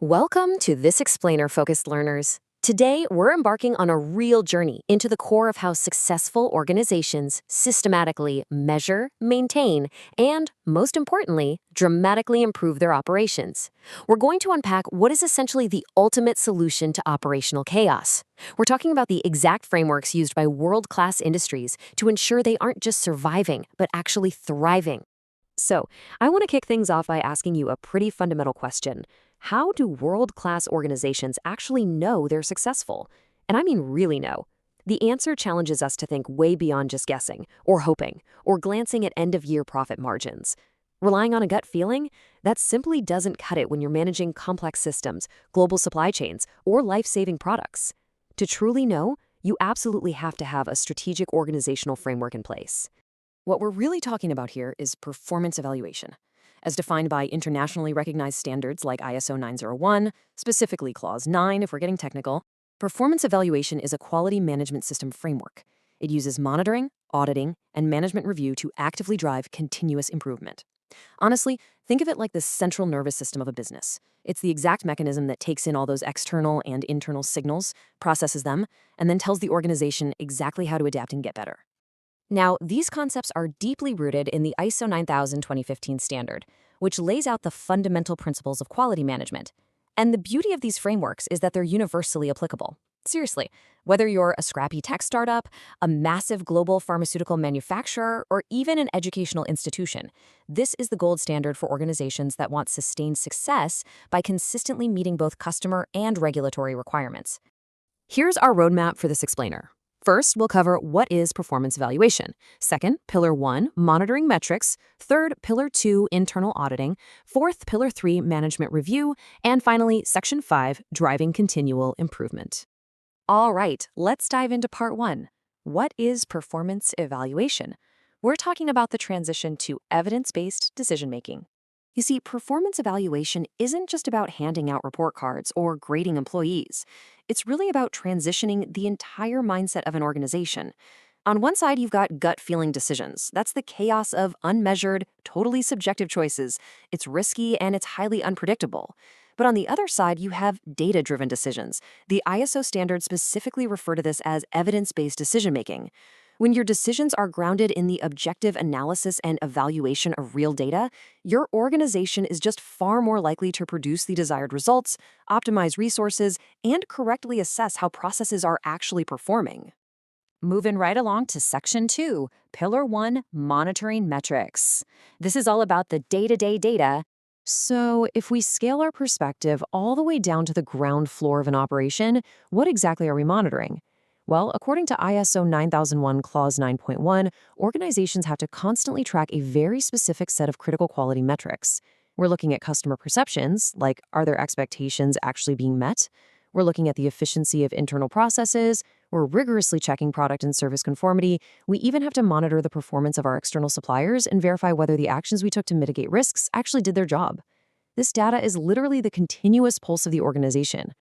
Welcome to This Explainer Focused Learners. Today, we're embarking on a real journey into the core of how successful organizations systematically measure, maintain, and, most importantly, dramatically improve their operations. We're going to unpack what is essentially the ultimate solution to operational chaos. We're talking about the exact frameworks used by world-class industries to ensure they aren't just surviving, but actually thriving. So, I want to kick things off by asking you a pretty fundamental question. How do world-class organizations actually know they're successful? And I mean really know. The answer challenges us to think way beyond just guessing, or hoping, or glancing at end-of-year profit margins. Relying on a gut feeling? That simply doesn't cut it when you're managing complex systems, global supply chains, or life-saving products. To truly know, you absolutely have to have a strategic organizational framework in place. What we're really talking about here is performance evaluation. As defined by internationally recognized standards like ISO 901, specifically Clause 9 if we're getting technical, performance evaluation is a quality management system framework. It uses monitoring, auditing, and management review to actively drive continuous improvement. Honestly, think of it like the central nervous system of a business. It's the exact mechanism that takes in all those external and internal signals, processes them, and then tells the organization exactly how to adapt and get better. Now, these concepts are deeply rooted in the ISO 9000:2015 standard, which lays out the fundamental principles of quality management. And the beauty of these frameworks is that they're universally applicable. Seriously, whether you're a scrappy tech startup, a massive global pharmaceutical manufacturer, or even an educational institution, this is the gold standard for organizations that want sustained success by consistently meeting both customer and regulatory requirements. Here's our roadmap for this explainer. First, we'll cover what is performance evaluation. Second, Pillar 1, monitoring metrics. Third, Pillar 2, internal auditing. Fourth, Pillar 3, management review. And finally, Section 5, driving continual improvement. All right, let's dive into Part 1. What is performance evaluation? We're talking about the transition to evidence-based decision-making. You see, performance evaluation isn't just about handing out report cards or grading employees. It's really about transitioning the entire mindset of an organization. On one side, you've got gut feeling decisions. That's the chaos of unmeasured, totally subjective choices. It's risky and it's highly unpredictable. But on the other side, you have data-driven decisions. The ISO standards specifically refer to this as evidence-based decision-making. When your decisions are grounded in the objective analysis and evaluation of real data, your organization is just far more likely to produce the desired results, optimize resources, and correctly assess how processes are actually performing. Moving right along to Section 2, Pillar 1, monitoring metrics. This is all about the day-to-day data. So if we scale our perspective all the way down to the ground floor of an operation, what exactly are we monitoring? Well, according to ISO 9001 Clause 9.1, organizations have to constantly track a very specific set of critical quality metrics. We're looking at customer perceptions, like are their expectations actually being met? We're looking at the efficiency of internal processes. We're rigorously checking product and service conformity. We even have to monitor the performance of our external suppliers and verify whether the actions we took to mitigate risks actually did their job. This data is literally the continuous pulse of the organization.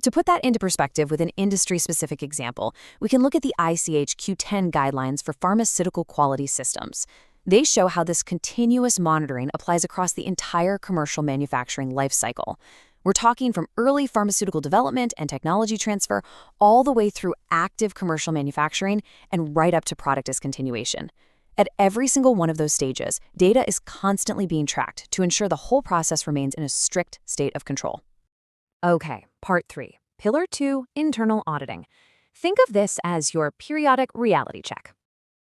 To put that into perspective with an industry-specific example, we can look at the ICH Q10 guidelines for pharmaceutical quality systems. They show how this continuous monitoring applies across the entire commercial manufacturing lifecycle. We're talking from early pharmaceutical development and technology transfer all the way through active commercial manufacturing and right up to product discontinuation. At every single one of those stages, data is constantly being tracked to ensure the whole process remains in a strict state of control. Okay, Part 3, Pillar 2, internal auditing. Think of this as your periodic reality check.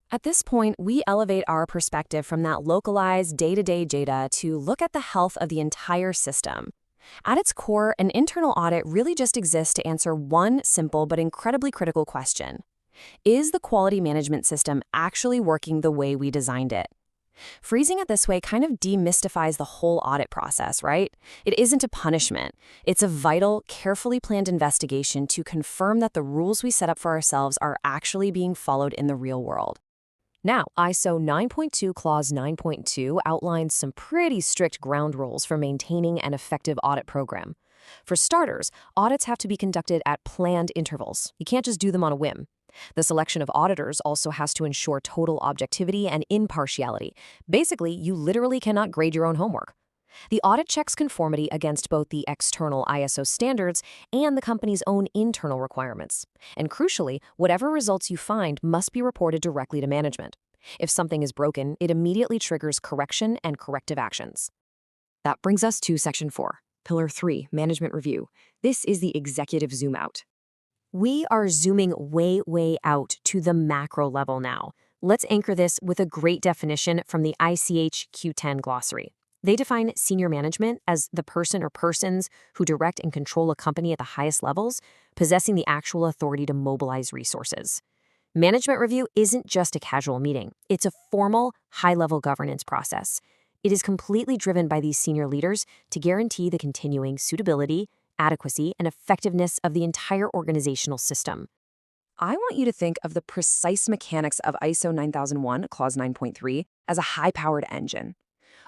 At this point, we elevate our perspective from that localized day-to-day data to look at the health of the entire system. At its core, an internal audit really just exists to answer one simple but incredibly critical question. Is the quality management system actually working the way we designed it? Phrasing it this way kind of demystifies the whole audit process, right? It isn't a punishment. It's a vital, carefully planned investigation to confirm that the rules we set up for ourselves are actually being followed in the real world. Now, ISO 9.2 Clause 9.2 outlines some pretty strict ground rules for maintaining an effective audit program. For starters, audits have to be conducted at planned intervals. You can't just do them on a whim. The selection of auditors also has to ensure total objectivity and impartiality. Basically, you literally cannot grade your own homework. The audit checks conformity against both the external ISO standards and the company's own internal requirements. And crucially, whatever results you find must be reported directly to management. If something is broken, it immediately triggers correction and corrective actions. That brings us to Section 4, Pillar 3, Management Review. This is the executive zoom out. We are zooming way out to the macro level now. Let's anchor this with a great definition from the ICH Q10 glossary. They define senior management as the person or persons who direct and control a company at the highest levels, possessing the actual authority to mobilize resources. Management review isn't just a casual meeting. It's a formal, high-level governance process. It is completely driven by these senior leaders to guarantee the continuing suitability, adequacy, and effectiveness of the entire organizational system. I want you to think of the precise mechanics of ISO 9001, Clause 9.3, as a high-powered engine.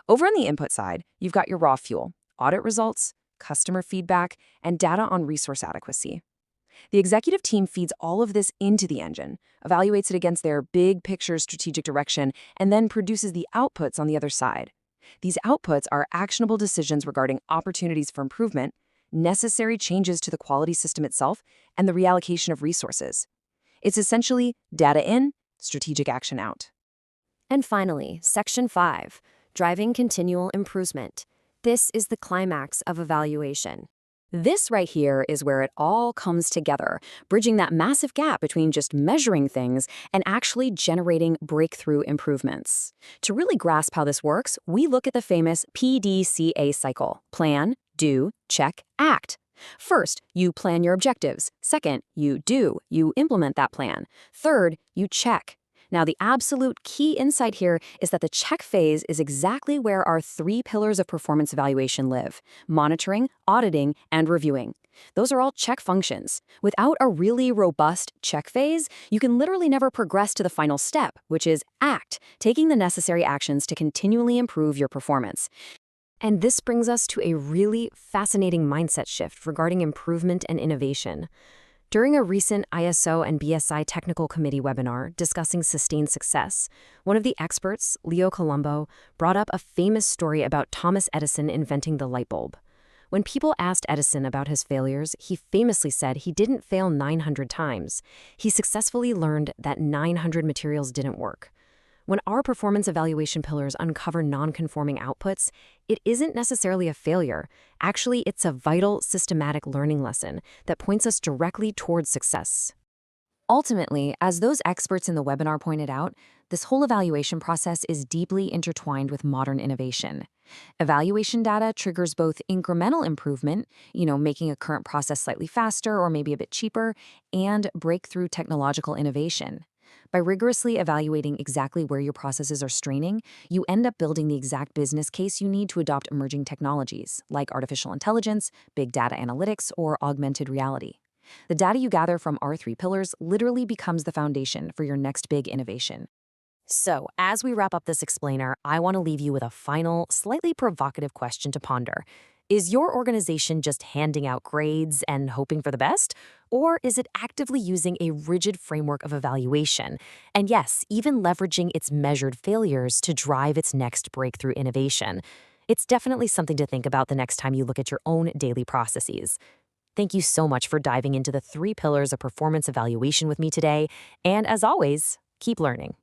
Over on the input side, you've got your raw fuel, audit results, customer feedback, and data on resource adequacy. The executive team feeds all of this into the engine, evaluates it against their big picture strategic direction, and then produces the outputs on the other side. These outputs are actionable decisions regarding opportunities for improvement, necessary changes to the quality system itself, and the reallocation of resources. It's essentially data in, strategic action out. And finally, Section 5, Driving Continual Improvement. This is the climax of evaluation. This right here is where it all comes together, bridging that massive gap between just measuring things and actually generating breakthrough improvements. To really grasp how this works, we look at the famous PDCA cycle: plan, do, check, act. First, you plan your objectives. Second, you implement that plan. Third, you check. Now, the absolute key insight here is that the check phase is exactly where our 3 pillars of performance evaluation live: monitoring, auditing, and reviewing. Those are all check functions. Without a really robust check phase, you can literally never progress to the final step, which is act, taking the necessary actions to continually improve your performance. And this brings us to a really fascinating mindset shift regarding improvement and innovation. During a recent ISO and BSI Technical Committee webinar discussing sustained success, one of the experts, Leo Colombo, brought up a famous story about Thomas Edison inventing the light bulb. When people asked Edison about his failures, he famously said he didn't fail 900 times. He successfully learned that 900 materials didn't work. When our performance evaluation pillars uncover non-conforming outputs, it isn't necessarily a failure. Actually, it's a vital, systematic learning lesson that points us directly towards success. Ultimately, as those experts in the webinar pointed out, this whole evaluation process is deeply intertwined with modern innovation. Evaluation data triggers both incremental improvement, making a current process slightly faster or maybe a bit cheaper, and breakthrough technological innovation. By rigorously evaluating exactly where your processes are straining, you end up building the exact business case you need to adopt emerging technologies, like artificial intelligence, big data analytics, or augmented reality. The data you gather from our 3 pillars literally becomes the foundation for your next big innovation. So, as we wrap up this explainer, I want to leave you with a final, slightly provocative question to ponder. Is your organization just handing out grades and hoping for the best? Or is it actively using a rigid framework of evaluation? And yes, even leveraging its measured failures to drive its next breakthrough innovation. It's definitely something to think about the next time you look at your own daily processes. Thank you so much for diving into the 3 pillars of performance evaluation with me today. And as always, keep learning.